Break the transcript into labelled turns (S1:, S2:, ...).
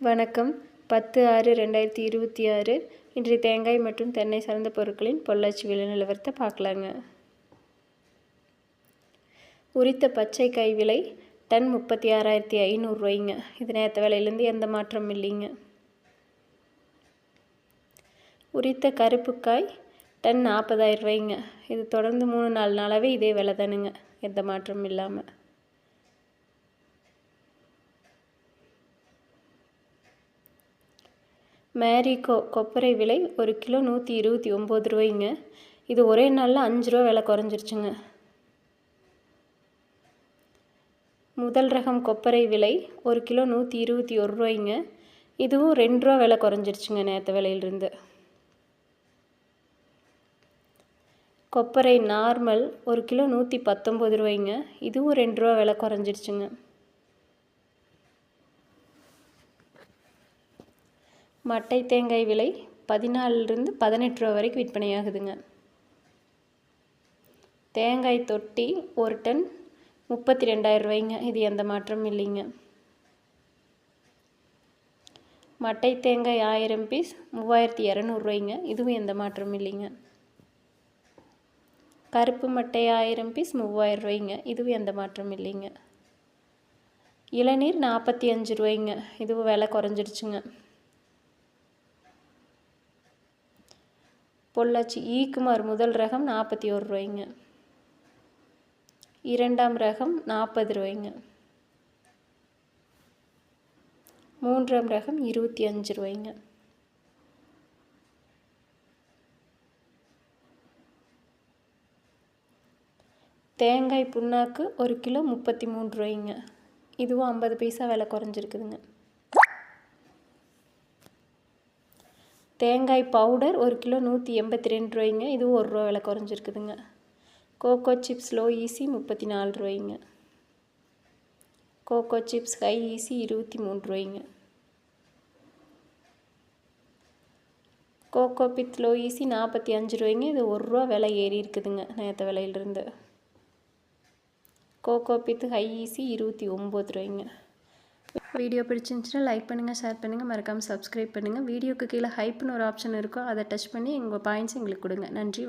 S1: வணக்கம். 10/6/2026 இன்றைய தேங்காய் மற்றும் தென்னை சார்ந்த பொருட்களின் பொள்ளாச்சி விலை நிலவரத்தை பார்க்கலாங்க. உரித்த பச்சை காய் விலை டன் 36,500 ரூபாய்ங்க. இது நேற்று விலையிலேருந்து எந்த மாற்றமும் இல்லைங்க. உரித்த கருப்பு காய் டன் 40,000 ரூபாய்ங்க. இது தொடர்ந்து 3-4 நாளாகவே இதே விலை தானுங்க, எந்த மாற்றமும் இல்லாமல். மேரிகோ கொப்பரை விலை 1 கிலோ 129 ரூபாய்ங்க. இது ஒரே நாளில் 5 ரூபா விலை குறைஞ்சிருச்சுங்க. முதல் ரகம் கொப்பரை விலை 1 கிலோ 121 ரூபாய்ங்க. இதுவும் 2 ரூபா விலை குறைஞ்சிருச்சுங்க நேற்று விலையிலிருந்து. கொப்பரை நார்மல் 1 கிலோ 119 ரூபாய்ங்க. இதுவும் 2 ரூபா விலை குறைஞ்சிருச்சுங்க. மட்டை தேங்காய் விலை 14லிருந்து 18 ரூபா வரைக்கும் விற்பனையாகுதுங்க. தேங்காய் தொட்டி 1 டன் 32,000 ரூபாய்ங்க. இது எந்த மாற்றமும் இல்லைங்க. மட்டை தேங்காய் 1000 பீஸ் 3,200 ரூபாய்ங்க. இதுவும் எந்த மாற்றமும் இல்லைங்க. கருப்பு மட்டை 1000 பீஸ் 3,000 ரூபாய்ங்க. இதுவும் எந்த மாற்றமும் இல்லைங்க. இளநீர் 45 ரூபாய்ங்க. இதுவும் விலை குறைஞ்சிருச்சுங்க. பொள்ளாச்சி ஈக்குமார் முதல் ரகம் 41 ரூபாய்ங்க. இரண்டாம் ரகம் 40 ரூபாய்ங்க. மூன்றாம் ரகம் 25 ரூபாய்ங்க. தேங்காய் புண்ணாக்கு 1 கிலோ 33 ரூபாய்ங்க. இதுவும் 50 பைசா விலை குறைஞ்சிருக்குதுங்க. தேங்காய் பவுடர் 1 கிலோ 182 ரூபாய்ங்க. இதுவும் 1 ரூபா விலை குறைஞ்சிருக்குதுங்க. கோகோ சிப்ஸ் லோ ஈசி 34 ரூபாய்ங்க. கோகோ சிப்ஸ் ஹை ஈசி 23 ரூபாய்ங்க. கோகோ பித் லோ ஈசி 45 ரூபாய்ங்க. இது 1 ரூபா விலை ஏறி இருக்குதுங்க நேற்று விலையிலிருந்து. கோகோ பித் ஹை ஈசி 29 ரூபாய்ங்க. வீடியோ பிடிச்சிருந்துச்சுன்னா லைக் பண்ணுங்கள், ஷேர் பண்ணுங்கள், மறக்காமல் சப்ஸ்கிரைப் பண்ணுங்கள். வீடியோக்கு கீழே ஹைப்னு ஒரு ஆப்ஷன் இருக்கும், அதை டச் பண்ணி உங்கள் பாயிண்ட்ஸ் எங்களுக்கு கொடுங்க. நன்றி.